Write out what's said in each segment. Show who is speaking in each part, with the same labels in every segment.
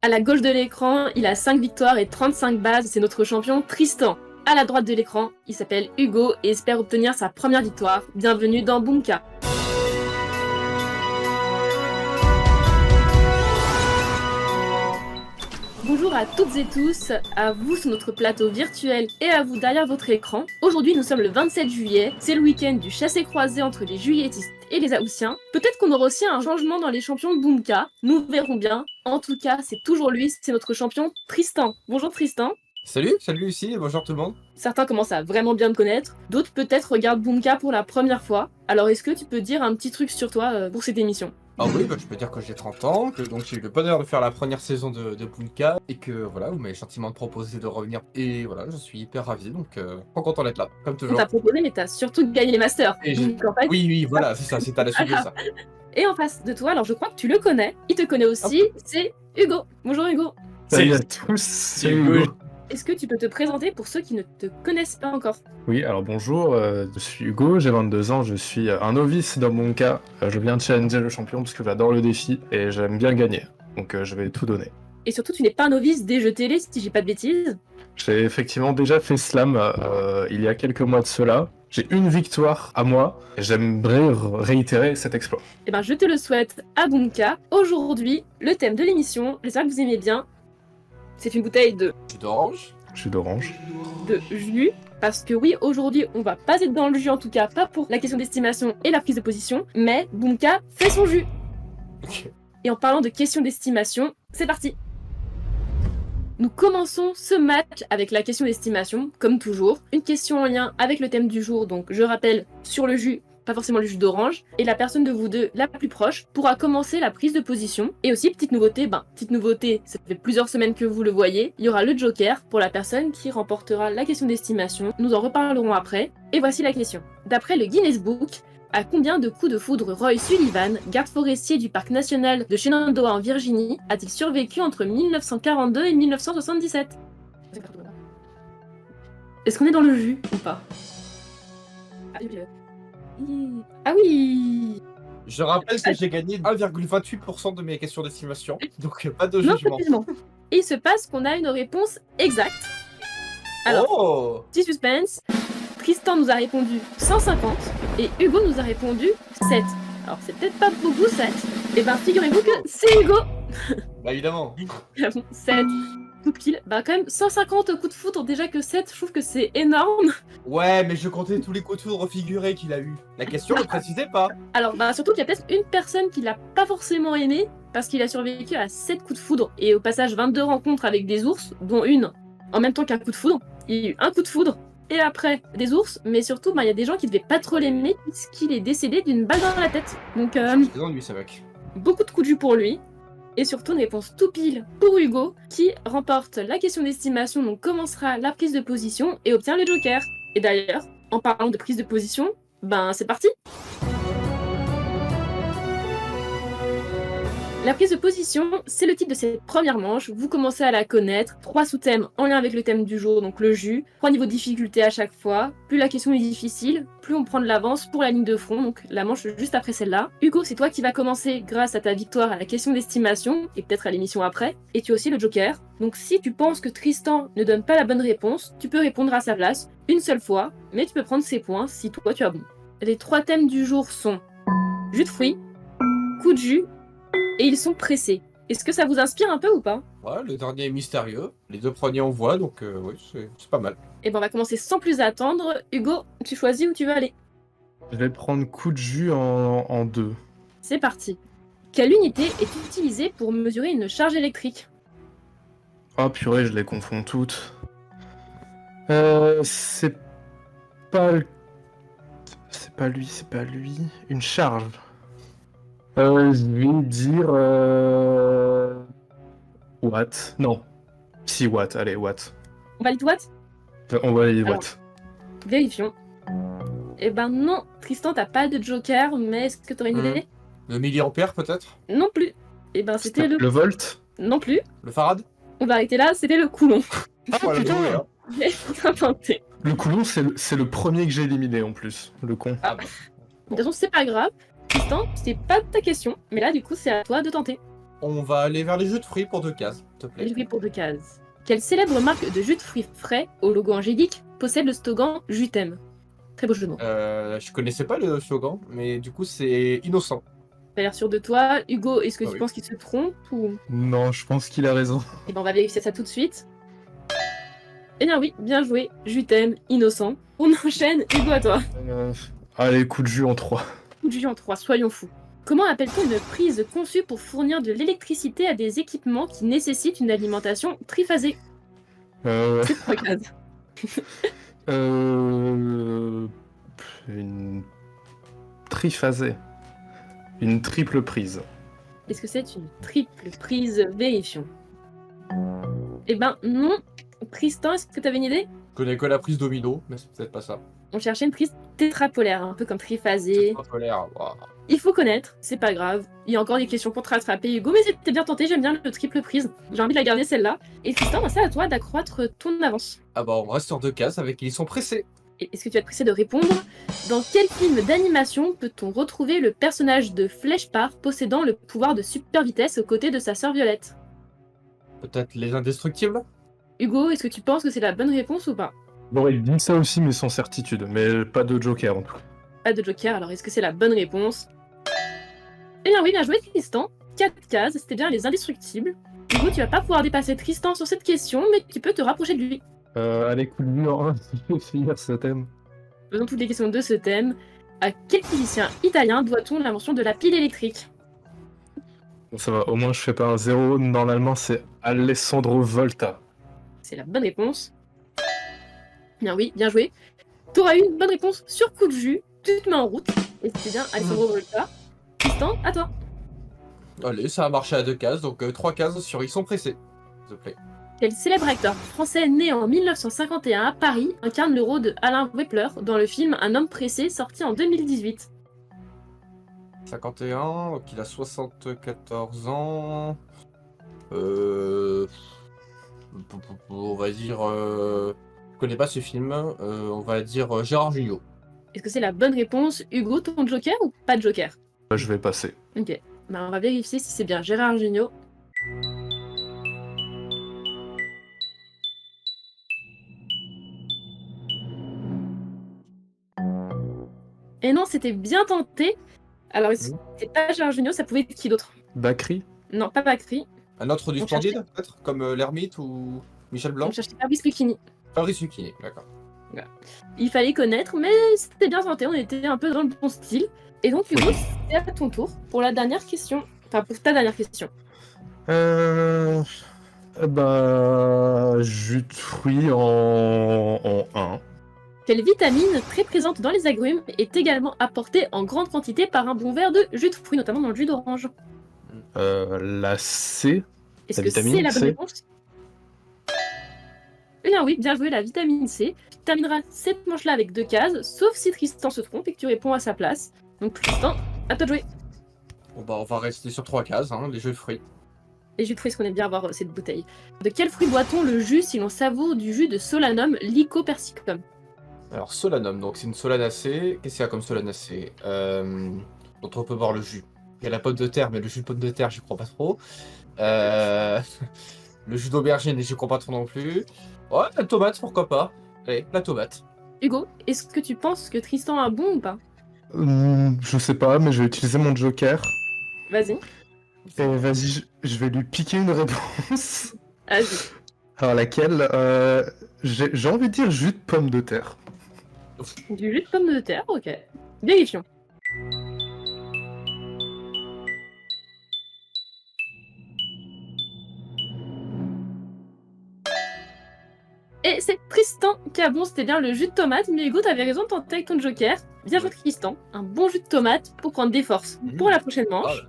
Speaker 1: À la gauche de l'écran, il a 5 victoires et 35 bases, c'est notre champion Tristan. À la droite de l'écran, il s'appelle Hugo et espère obtenir sa première victoire. Bienvenue dans Boomka. Bonjour à toutes et tous, à vous sur notre plateau virtuel et à vous derrière votre écran. Aujourd'hui nous sommes le 27 juillet, c'est le week-end du chassé-croisé entre les juilletistes et les haussiens. Peut-être qu'on aura aussi un changement dans les champions de Boomka, nous verrons bien. En tout cas, c'est toujours lui, c'est notre champion Tristan. Bonjour Tristan.
Speaker 2: Salut Lucie, et bonjour tout le monde.
Speaker 1: Certains commencent à vraiment bien te connaître, d'autres peut-être regardent Boomka pour la première fois. Alors est-ce que tu peux dire un petit truc sur toi pour cette émission ?
Speaker 2: Ah oui, je peux dire que j'ai 30 ans, que donc j'ai eu le bonheur de faire la première saison de Boomka, et que voilà, vous m'avez gentiment proposé de revenir, et voilà, je suis hyper ravi, donc trop content d'être là, comme
Speaker 1: On
Speaker 2: toujours.
Speaker 1: t'a proposé mais t'as surtout gagné les masters.
Speaker 2: Oui, voilà, c'est ça, c'est à la suite de ça.
Speaker 1: Et en face de toi, alors je crois que tu le connais, il te connaît aussi, c'est Hugo. Bonjour Hugo.
Speaker 3: Salut à tous, c'est Hugo.
Speaker 1: Est-ce que tu peux te présenter pour ceux qui ne te connaissent pas encore ?
Speaker 3: Oui, alors bonjour, je suis Hugo, j'ai 22 ans, je suis un novice dans mon cas. Je viens de challenger le champion parce que j'adore le défi et j'aime bien gagner, donc je vais tout donner.
Speaker 1: Et surtout, tu n'es pas un novice des jeux télé, si j'ai pas de bêtises.
Speaker 3: J'ai effectivement déjà fait Slam il y a quelques mois de cela. J'ai une victoire à moi et j'aimerais réitérer cet exploit.
Speaker 1: Eh ben, je te le souhaite à Boomka. Aujourd'hui, le thème de l'émission, j'espère que vous aimez bien, c'est une bouteille de
Speaker 2: Jus d'orange.
Speaker 3: Jus d'orange.
Speaker 1: De jus. Parce que oui, aujourd'hui, on va pas être dans le jus, en tout cas pas pour la question d'estimation et la prise de position, mais Boomka fait son jus.
Speaker 2: Ok.
Speaker 1: Et en parlant de question d'estimation, c'est parti. Nous commençons ce match avec la question d'estimation, comme toujours. Une question en lien avec le thème du jour, donc je rappelle, sur le jus, pas forcément le jus d'orange, et la personne de vous deux la plus proche pourra commencer la prise de position. Et aussi, petite nouveauté, ça fait plusieurs semaines que vous le voyez, il y aura le joker pour la personne qui remportera la question d'estimation. Nous en reparlerons après. Et voici la question. D'après le Guinness Book, à combien de coups de foudre Roy Sullivan, garde forestier du parc national de Shenandoah en Virginie, a-t-il survécu entre 1942 et 1977 ? Est-ce qu'on est dans le jus ou pas ? Ah oui.
Speaker 2: Je rappelle que j'ai gagné 1,28% de mes questions d'estimation, donc pas de
Speaker 1: Non,
Speaker 2: jugement.
Speaker 1: effectivement. Et il se passe qu'on a une réponse exacte. Alors, petit suspense. Tristan nous a répondu 150 et Hugo nous a répondu 7. Alors c'est peut-être pas beaucoup 7. Et ben figurez-vous que c'est Hugo.
Speaker 2: Bah évidemment.
Speaker 1: 7. Tout pile. Bah quand même 150 coups de foudre, déjà que 7, je trouve que c'est énorme.
Speaker 2: Ouais, mais je comptais tous les coups de foudre figurés qu'il a eu. La question ne précisait pas.
Speaker 1: Alors bah surtout qu'il y a peut-être une personne qui l'a pas forcément aimé parce qu'il a survécu à 7 coups de foudre et au passage 22 rencontres avec des ours, dont une en même temps qu'un coup de foudre. Il y a eu un coup de foudre et après des ours, mais surtout il y a des gens qui devaient pas trop l'aimer puisqu'il est décédé d'une balle dans la tête. Donc
Speaker 2: C'est dans lui, ce mec.
Speaker 1: beaucoup de coups de jus pour lui. Et surtout une réponse tout pile pour Hugo, qui remporte la question d'estimation, donc commencera la prise de position et obtient le joker. Et d'ailleurs, en parlant de prise de position, ben c'est parti. La prise de position, c'est le titre de cette première manche. Vous commencez à la connaître. 3 sous-thèmes en lien avec le thème du jour, donc le jus. 3 niveaux de difficulté à chaque fois. Plus la question est difficile, plus on prend de l'avance pour la ligne de front, donc la manche juste après celle-là. Hugo, c'est toi qui vas commencer grâce à ta victoire à la question d'estimation, et peut-être à l'émission après. Et tu as aussi le joker. Donc si tu penses que Tristan ne donne pas la bonne réponse, tu peux répondre à sa place une seule fois, mais tu peux prendre ses points si toi tu as bon. Les 3 thèmes du jour sont jus de fruits, coup de jus, et ils sont pressés. Est-ce que ça vous inspire un peu ou pas ?
Speaker 2: Ouais, le dernier est mystérieux. Les deux premiers on voit, donc oui, c'est pas mal.
Speaker 1: Et ben on va commencer sans plus attendre. Hugo, tu choisis où tu veux aller.
Speaker 3: Je vais prendre coup de jus en 2.
Speaker 1: C'est parti. Quelle unité est utilisée pour mesurer une charge électrique ?
Speaker 3: Oh purée, je les confonds toutes. C'est pas lui. Une charge. Je vais dire... Watt. Non. 6 watts, allez, watt.
Speaker 1: On valide Watt ?
Speaker 3: On va aller
Speaker 1: Alors.
Speaker 3: watt.
Speaker 1: Vérifions. Eh ben non, Tristan, t'as pas de joker, mais est-ce que t'aurais une idée ?
Speaker 2: Le milliampère peut-être.
Speaker 1: Non plus. Eh ben c'était le...
Speaker 3: Le volt.
Speaker 1: Non plus.
Speaker 2: Le farad.
Speaker 1: On va arrêter là, c'était le coulomb.
Speaker 2: Ah voilà,
Speaker 3: putain.
Speaker 2: joué, hein.
Speaker 1: J'ai inventé.
Speaker 3: Le coulomb, c'est le premier que j'ai éliminé en plus. Le con.
Speaker 2: Ah bah.
Speaker 1: De toute façon, c'est pas grave. Tristan, c'était pas ta question, mais là, du coup, c'est à toi de tenter.
Speaker 2: On va aller vers les jus de fruits pour 2 cases, s'il te plaît.
Speaker 1: Jouer pour 2 cases. Quelle célèbre marque de jus de fruits frais au logo angélique possède le slogan Jus t'aime? Très beau jeu de mots.
Speaker 2: Je connaissais pas le slogan, mais du coup, c'est innocent.
Speaker 1: T'as l'air sûr de toi. Hugo, est-ce que
Speaker 2: Ah
Speaker 1: tu
Speaker 2: oui.
Speaker 1: penses qu'il se trompe ou...
Speaker 3: Non, je pense qu'il a raison.
Speaker 1: Eh ben, on va vérifier ça tout de suite. Eh bien oui, bien joué. Jus t'aime, innocent. On enchaîne. Hugo, à toi.
Speaker 3: Allez, coup de jus en 3.
Speaker 1: Coup de jus en 3, soyons fous. Comment appelle-t-on une prise conçue pour fournir de l'électricité à des équipements qui nécessitent une alimentation triphasée? C'est 3 cases.
Speaker 3: Une triphasée. Une triple prise.
Speaker 1: Est-ce que c'est une triple prise? Vérifions. Eh ben non. Tristan, est-ce que tu avais une idée?
Speaker 2: Je connais que la prise domino, mais c'est peut-être pas ça.
Speaker 1: On cherchait une prise tétrapolaire, un peu comme triphasée.
Speaker 2: Tétrapolaire, waouh.
Speaker 1: Il faut connaître, c'est pas grave. Il y a encore des questions pour te rattraper, Hugo, mais c'était bien tenté, j'aime bien le triple prise. J'ai envie de la garder celle-là. Et Tristan, c'est à toi d'accroître ton avance.
Speaker 2: Ah bah, on reste sur 2 cases avec ils sont pressés.
Speaker 1: Et est-ce que tu vas te presser de répondre? Dans quel film d'animation peut-on retrouver le personnage de Fleshpar possédant le pouvoir de super vitesse aux côtés de sa sœur Violette?
Speaker 2: Peut-être les indestructibles?
Speaker 1: Hugo, est-ce que tu penses que c'est la bonne réponse ou pas?
Speaker 3: Bon, il dit ça aussi, mais sans certitude. Mais pas de joker en tout cas.
Speaker 1: Pas de joker, alors est-ce que c'est la bonne réponse? Eh bien oui, bien joué Tristan. 4 cases, c'était bien les indestructibles. Hugo, tu vas pas pouvoir dépasser Tristan sur cette question, mais tu peux te rapprocher de lui.
Speaker 3: Allez, coup de jus en 1, je vais finir ce thème.
Speaker 1: Faisons toutes les questions de ce thème. À quel physicien italien doit-on l'invention de la pile électrique?
Speaker 3: Bon, ça va, au moins je fais pas un 0. Normalement, c'est Alessandro Volta.
Speaker 1: C'est la bonne réponse. Bien oui, bien joué. T'auras eu une bonne réponse sur coup de jus. Tu te mets en route. Et c'était bien Alessandro Volta. Tristan, à toi.
Speaker 2: Allez, ça a marché à 2 cases, donc 3 cases sur ils sont pressés, s'il te plaît.
Speaker 1: Quel célèbre acteur français né en 1951 à Paris incarne le rôle de Alain Wepler dans le film Un homme pressé sorti en 2018?
Speaker 2: 51, donc il a 74 ans. On va dire... Je connais pas ce film. On va dire Gérard Jugnot.
Speaker 1: Est-ce que c'est la bonne réponse? Hugo, ton joker ou pas de joker?
Speaker 3: Je vais passer.
Speaker 1: Ok. Ben, on va vérifier si c'est bien Gérard Jugnot. Et non, c'était bien tenté. Alors, c'est pas Gérard Jugnot, ça pouvait être qui d'autre?
Speaker 3: Bakri.
Speaker 1: Non, pas Bakri.
Speaker 2: Un autre du
Speaker 1: On
Speaker 2: Splendide, peut-être? Comme l'Ermite ou Michel Blanc?
Speaker 1: On cherchait Fabrice Lucchini.
Speaker 2: Fabrice Lucchini, d'accord.
Speaker 1: Il fallait connaître, mais c'était bien tenté, on était un peu dans le bon style. Et donc, Hugo, c'est à ton tour pour la dernière question. Enfin, pour ta dernière question.
Speaker 3: Jus de fruits en 1.
Speaker 1: Quelle vitamine très présente dans les agrumes est également apportée en grande quantité par un bon verre de jus de fruits, notamment dans le jus d'orange?
Speaker 3: La C.
Speaker 1: Est-ce
Speaker 3: La
Speaker 1: que c'est
Speaker 3: vitamine
Speaker 1: la bonne
Speaker 3: C.
Speaker 1: réponse? Eh bien oui, bien joué, la vitamine C. Tu termineras cette manche-là avec 2 cases, sauf si Tristan se trompe et que tu réponds à sa place. Donc Tristan, à toi de jouer.
Speaker 2: Bon bah on va rester sur 3 cases, hein, les jus de fruits.
Speaker 1: Et jus de fruits, est-ce qu'on aime bien avoir cette bouteille? De quel fruit boit-on le jus si l'on savoure du jus de Solanum lycopersicum?
Speaker 2: Alors Solanum, donc c'est une solanacée. Qu'est-ce qu'il y a comme solanacée dont on peut boire le jus? Il y a la pomme de terre, mais le jus de pomme de terre, j'y crois pas trop. Le jus d'aubergine, j'y crois pas trop non plus. Ouais, la tomate, pourquoi pas? Allez, la tomate.
Speaker 1: Hugo, est-ce que tu penses que Tristan a bon ou pas?
Speaker 3: Je sais pas, mais je vais utiliser mon joker.
Speaker 1: Vas-y.
Speaker 3: Et vas-y, je vais lui piquer une réponse.
Speaker 1: Vas-y.
Speaker 3: Alors laquelle j'ai envie de dire jus de pomme de terre.
Speaker 1: Du jus de pomme de terre, ok. Vérifions. Et c'est Tristan qui a bon, c'était bien le jus de tomate, mais Hugo, t'avais raison de tenter avec ton joker. Bien joué Tristan, un bon jus de tomate pour prendre des forces pour la prochaine manche.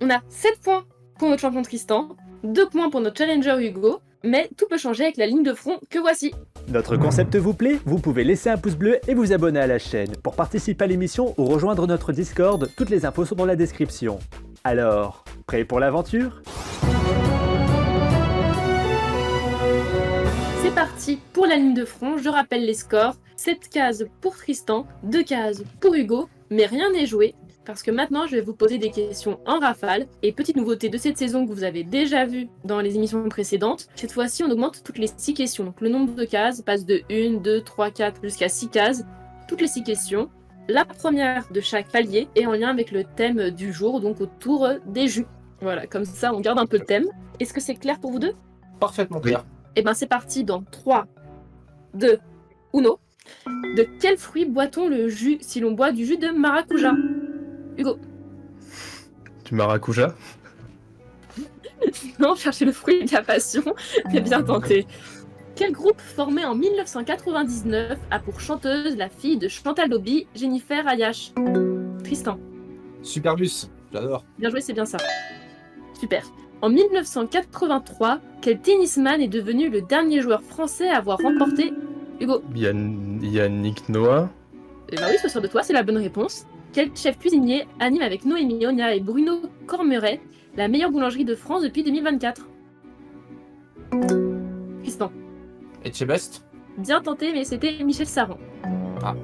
Speaker 1: On a 7 points pour notre champion Tristan, 2 points pour notre challenger Hugo, mais tout peut changer avec la ligne de front que voici.
Speaker 4: Notre concept vous plaît? Vous pouvez laisser un pouce bleu et vous abonner à la chaîne. Pour participer à l'émission ou rejoindre notre Discord, toutes les infos sont dans la description. Alors, prêt pour l'aventure?
Speaker 1: C'est parti pour la ligne de front, je rappelle les scores. 7 cases pour Tristan, 2 cases pour Hugo, mais rien n'est joué. Parce que maintenant, je vais vous poser des questions en rafale. Et petite nouveauté de cette saison que vous avez déjà vue dans les émissions précédentes, cette fois-ci, on augmente toutes les 6 questions. Donc le nombre de cases passe de 1, 2, 3, 4 jusqu'à 6 cases. Toutes les 6 questions. La première de chaque palier est en lien avec le thème du jour, donc autour des jus. Voilà, comme ça, on garde un peu le thème. Est-ce que c'est clair pour vous deux?
Speaker 2: Parfaitement clair.
Speaker 1: Eh ben, c'est parti dans 3, 2, 1. De quel fruit boit-on le jus si l'on boit du jus de maracuja? Hugo.
Speaker 3: Du maracuja.
Speaker 1: Non, cherchez le fruit de la passion. C'est bien tenté. Quel groupe formé en 1999 a pour chanteuse la fille de Chantal Lobby, Jennifer Ayash? Tristan.
Speaker 2: Superbus, j'adore.
Speaker 1: Bien joué, c'est bien ça. Super. En 1983, quel tennisman est devenu le dernier joueur français à avoir remporté... Hugo.
Speaker 3: Yannick Noah.
Speaker 1: Eh ben oui, ce sera de toi, c'est la bonne réponse. Quel chef cuisinier anime avec Noémie Onia et Bruno Cormeret la meilleure boulangerie de France depuis 2024? Tristan.
Speaker 2: Etchebest.
Speaker 1: Bien tenté, mais c'était Michel Saran.
Speaker 2: Ah.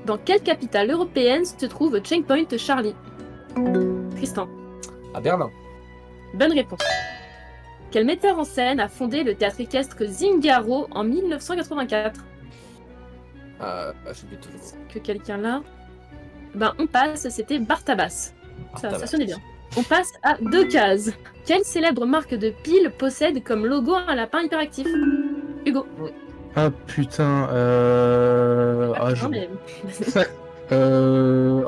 Speaker 1: Dans quelle capitale européenne se trouve Checkpoint Charlie? Tristan.
Speaker 2: À Berlin.
Speaker 1: Bonne réponse. Quel metteur en scène a fondé le théâtre équestre Zingaro en 1984?
Speaker 2: J'oublie toujours.
Speaker 1: Que quelqu'un là? Ben, on passe, c'était Bartabas. Ça sonnait bien. On passe à 2 cases. Quelle célèbre marque de piles possède comme logo un lapin hyperactif? Hugo.
Speaker 3: Ah putain,
Speaker 1: Non,
Speaker 3: j'ai...
Speaker 1: mais...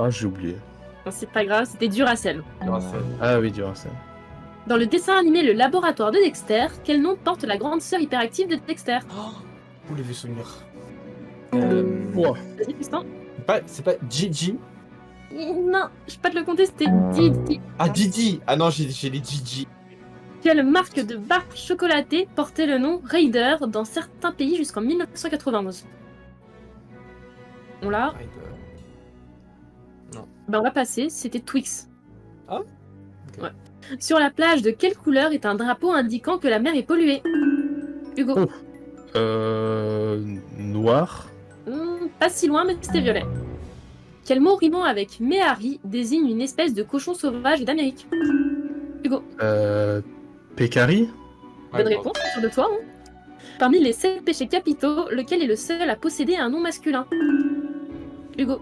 Speaker 3: j'ai oublié.
Speaker 1: Non, c'est pas grave, c'était Duracell.
Speaker 3: Ah oui, Duracell.
Speaker 1: Dans le dessin animé Le Laboratoire de Dexter, quel nom porte la grande sœur hyperactive de Dexter?
Speaker 2: Vous l'avez souvenir.
Speaker 3: Ouah.
Speaker 1: Vas-y, Tristan.
Speaker 2: C'est pas Gigi.
Speaker 1: Non, je peux pas te le compter, c'était Didi.
Speaker 2: Ah, Didi. Ah non, j'ai les Gigi.
Speaker 1: Quelle marque de barre chocolatée portait le nom Raider dans certains pays jusqu'en 1991? On l'a? Ben on va passer, c'était Twix.
Speaker 2: Ah, ok.
Speaker 1: Ouais. Sur la plage, de quelle couleur est un drapeau indiquant que la mer est polluée? Hugo.
Speaker 3: Noir.
Speaker 1: Pas si loin, mais c'était violet. Quel mot rimant avec Méhari désigne une espèce de cochon sauvage d'Amérique? Hugo.
Speaker 3: Pécari.
Speaker 1: Bonne réponse, sûr de toi. Hein. Parmi les 7 péchés capitaux, lequel est le seul à posséder un nom masculin? Hugo.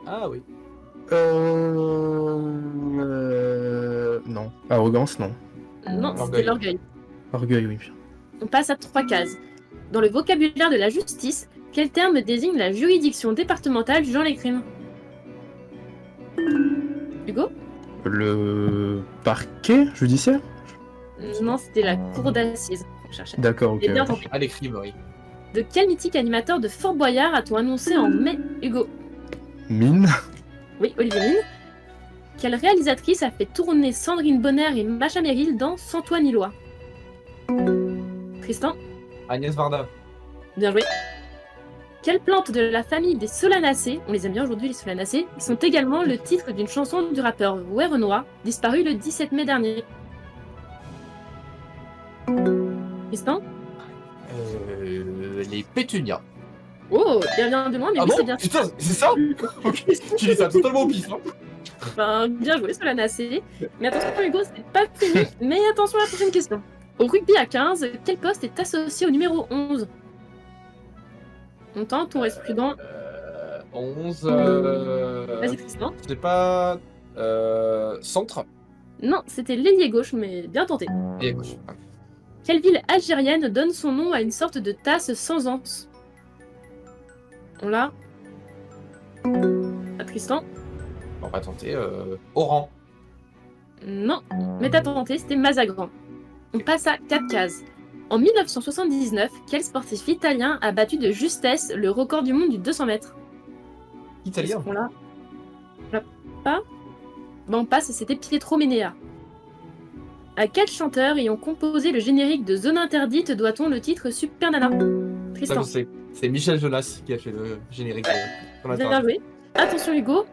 Speaker 2: Ah oui.
Speaker 3: Non. Arrogance, non.
Speaker 1: Non, c'était l'orgueil.
Speaker 3: Orgueil, oui.
Speaker 1: On passe à 3 cases. Dans le vocabulaire de la justice, quel terme désigne la juridiction départementale jugeant les crimes? Hugo?
Speaker 3: Le parquet judiciaire?
Speaker 1: Non, c'était la cour d'assises qu'on cherchait.
Speaker 3: D'accord, ok.
Speaker 1: Et bien tenté.
Speaker 2: Ah, les crimes, oui.
Speaker 1: De quel mythique animateur de Fort Boyard a-t-on annoncé en mai? Hugo?
Speaker 3: Mine.
Speaker 1: Oui, Olivier Mine. Quelle réalisatrice a fait tourner Sandrine Bonner et Macha Merrill dans Sans toi ni loi? Tristan?
Speaker 2: Agnès Varda.
Speaker 1: Bien joué. Quelles plantes de la famille des Solanacées, on les aime bien aujourd'hui les Solanacées, sont également le titre d'une chanson du rappeur Werenoi, disparu le 17 mai dernier? Tristan?
Speaker 2: Les pétunias.
Speaker 1: Oh, il revient de loin, mais
Speaker 2: Ah
Speaker 1: oui,
Speaker 2: bon
Speaker 1: c'est bien.
Speaker 2: Putain, c'est ça? Ok, tu dis ça totalement au pif. Hein.
Speaker 1: Enfin, bien joué, Solanacée. Mais attention, Hugo, c'est pas fini. Mais attention à la prochaine question. Au rugby à 15, quel poste est associé au numéro 11? On tente, on reste prudent.
Speaker 2: 11.
Speaker 1: Vas-y, Tristan.
Speaker 2: C'est pas. Centre.
Speaker 1: Non, c'était l'ailier gauche, mais bien tenté.
Speaker 2: Et gauche.
Speaker 1: Quelle ville algérienne donne son nom à une sorte de tasse sans anse? On l'a? À Tristan?
Speaker 2: On va tenter. Oran.
Speaker 1: Non, mais t'as tenté, c'était Mazagran. On passe à 4 cases. En 1979, quel sportif italien a battu de justesse le record du monde du 200 mètres?
Speaker 2: Italien.
Speaker 1: Est-ce qu'on l'a? On l'a pas? Ben on passe, c'était Pietro Menea. À quel chanteur ayant composé le générique de Zone Interdite doit-on le titre Super Nana?
Speaker 2: Ça,
Speaker 1: Tristan.
Speaker 2: je sais. C'est Michel Jonas qui a fait le générique.
Speaker 1: Bien joué. Attention Hugo.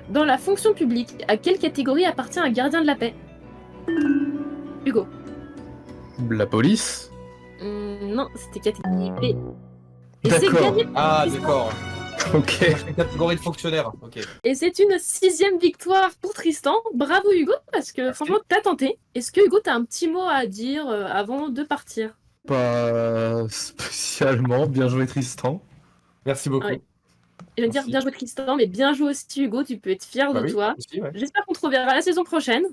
Speaker 1: Dans la fonction publique, à quelle catégorie appartient un gardien de la paix? Hugo.
Speaker 3: La police.
Speaker 1: Non, c'était catégorie B. Et c'est
Speaker 3: D'accord.
Speaker 1: gagné.
Speaker 2: Ah, d'accord.
Speaker 3: Ok.
Speaker 2: Une catégorie de fonctionnaires. Ok.
Speaker 1: Et c'est une 6e victoire pour Tristan. Bravo Hugo, parce que
Speaker 2: Merci.
Speaker 1: franchement, t'as tenté. Est-ce que Hugo, t'as un petit mot à dire avant de partir?
Speaker 3: Pas spécialement. Bien joué, Tristan.
Speaker 2: Merci beaucoup.
Speaker 1: Ouais. Je vais dire
Speaker 2: Merci.
Speaker 1: bien joué Tristan, mais bien joué aussi Hugo, tu peux être fier
Speaker 2: Bah
Speaker 1: de
Speaker 2: oui,
Speaker 1: toi.
Speaker 2: aussi, ouais.
Speaker 1: J'espère qu'on te reverra la saison prochaine.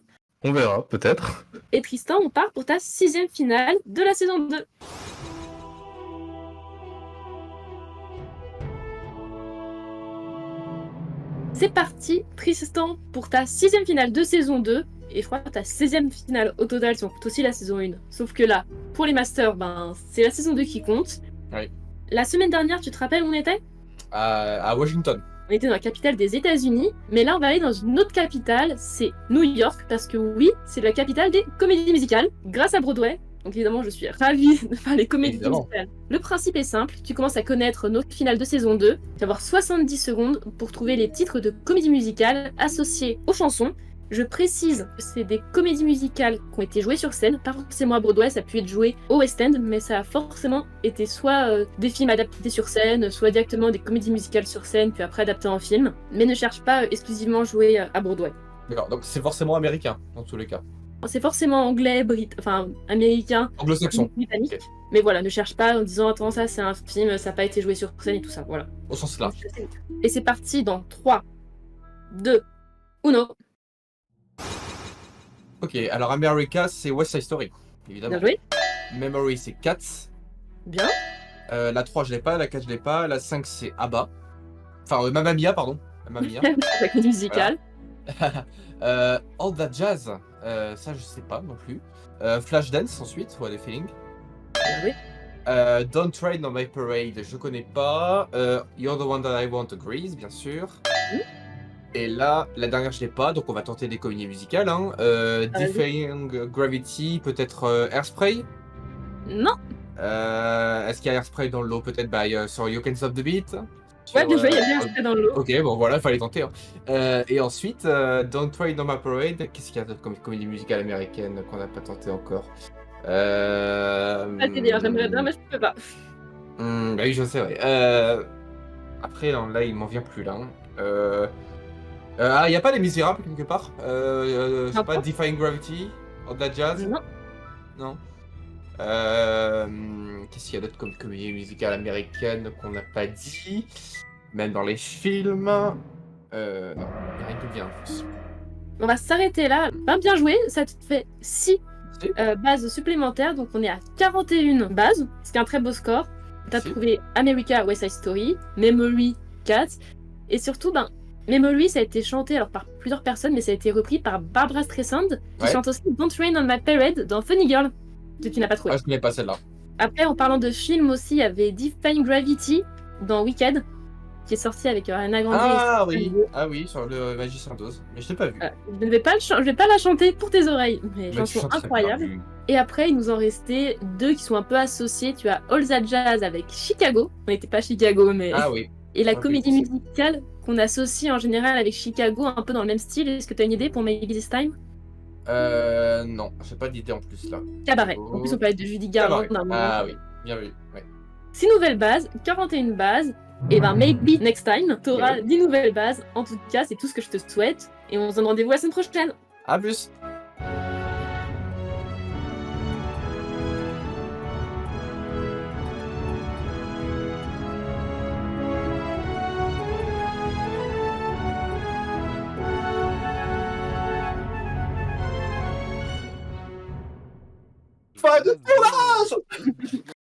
Speaker 3: On verra, peut-être.
Speaker 1: Et Tristan, on part pour ta 6e finale de la saison 2. C'est parti, Tristan, pour ta 6e finale de saison 2. Et je crois que ta 16e finale au total, c'est aussi la saison 1. Sauf que là, pour les Masters, c'est la saison 2 qui compte.
Speaker 2: Oui.
Speaker 1: La semaine dernière, tu te rappelles où on était?
Speaker 2: À Washington.
Speaker 1: On était dans la capitale des États-Unis, mais là on va aller dans une autre capitale, c'est New York, parce que oui, c'est la capitale des comédies musicales, grâce à Broadway. Donc évidemment, je suis ravie de faire les comédies
Speaker 2: Évidemment.
Speaker 1: musicales. Le principe est simple, tu commences à connaître notre finale de saison 2, tu vas avoir 70 secondes pour trouver les titres de comédies musicales associés aux chansons. Je précise que c'est des comédies musicales qui ont été jouées sur scène, pas forcément à Broadway, ça a pu être joué au West End, mais ça a forcément été soit des films adaptés sur scène, soit directement des comédies musicales sur scène, puis après adaptées en film, mais ne cherche pas exclusivement jouer à Broadway.
Speaker 2: D'accord, donc c'est forcément américain, dans tous les cas.
Speaker 1: C'est forcément anglais, américain,
Speaker 2: Anglo-saxon.
Speaker 1: britannique,
Speaker 2: Ok.
Speaker 1: mais voilà, ne cherche pas en disant attends, ça c'est un film, ça n'a pas été joué sur scène et tout ça, voilà.
Speaker 2: Au sens large.
Speaker 1: Et c'est parti dans 3, 2, 1.
Speaker 2: Ok, alors America, c'est West Side Story, évidemment.
Speaker 1: Bien joué,
Speaker 2: Memory, c'est Cats.
Speaker 1: bien.
Speaker 2: La 3, je l'ai pas. La 4, je l'ai pas. La 5, c'est ABBA. Enfin, Mamma Mia, pardon. Mamma Mia.
Speaker 1: La comédie musicale.
Speaker 2: All That Jazz, ça, je sais pas non plus. Flashdance, ensuite, What a Feeling.
Speaker 1: Bien joué.
Speaker 2: Don't Train on My Parade, je connais pas. You're the One That I Want, Grease, bien sûr. Et là, la dernière, je l'ai pas, donc on va tenter des comédies musicales. Hein. Defying Gravity, peut-être Airspray.
Speaker 1: Non.
Speaker 2: Est-ce qu'il y a Airspray dans le lot? Peut-être sur You Can Stop the Beat.
Speaker 1: Ouais, bien joué, il y a bien un dans l'eau.
Speaker 2: Ok, bon voilà, fallait tenter. Hein. Et ensuite, Don't Train on My Parade. Qu'est-ce qu'il y a d'autre comme comédie musicale américaine qu'on n'a pas tenté encore?
Speaker 1: J'aimerais bien, mais je peux pas.
Speaker 2: Bah oui, je sais, ouais. Après, là, il m'en vient plus, là. Il n'y a pas Les Misérables, quelque part? Je sais pas, Defying Gravity? All That Jazz?
Speaker 1: Non.
Speaker 2: Non. Qu'est-ce qu'il y a d'autre comme comédie musicale américaine qu'on n'a pas dit? Même dans les films? Non, il n'y a rien qui vient en plus.
Speaker 1: On va s'arrêter là. Bien joué, ça te fait 6
Speaker 2: Si.
Speaker 1: bases supplémentaires, donc on est à 41 bases, ce qui est un très beau score. T'as
Speaker 2: Si.
Speaker 1: trouvé America, West Side Story, Memory, Cats, et surtout, Memory, ça a été chanté alors par plusieurs personnes, mais ça a été repris par Barbra Streisand, qui
Speaker 2: Ouais.
Speaker 1: chante aussi Don't Rain on My Parade dans Funny Girl, que tu n'as pas trouvé.
Speaker 2: Ah, je connais pas celle-là.
Speaker 1: Après, en parlant de films aussi, il y avait Defying Gravity dans Wicked, qui est sorti avec Ariana Grande.
Speaker 2: Ah
Speaker 1: et
Speaker 2: oui, sur le Magicien d'Oz. Mais je l'ai pas vu.
Speaker 1: Je ne vais pas, je vais pas la chanter pour tes oreilles, mais
Speaker 2: Mais tu
Speaker 1: chanson
Speaker 2: chantes très
Speaker 1: incroyable.
Speaker 2: bien.
Speaker 1: Et après, il nous en restait 2 qui sont un peu associés. Tu as All That Jazz avec Chicago. On n'était pas Chicago, mais.
Speaker 2: Ah oui.
Speaker 1: Et la
Speaker 2: Ok,
Speaker 1: comédie
Speaker 2: c'est-
Speaker 1: musicale qu'on associe en général avec Chicago, un peu dans le même style. Est-ce que tu as une idée pour Maybe This Time?
Speaker 2: Non, j'ai pas d'idée en plus là.
Speaker 1: Cabaret. En plus, on parlait de Judy Garland.
Speaker 2: Cabaret. Ah oui, bien vu. Ouais.
Speaker 1: 6 nouvelles bases, 41 bases. Et maybe next time, tu auras
Speaker 2: Ouais.
Speaker 1: 10 nouvelles bases. En tout cas, c'est tout ce que je te souhaite. Et on se donne rendez-vous la semaine prochaine.
Speaker 2: À plus. Fin de tournage.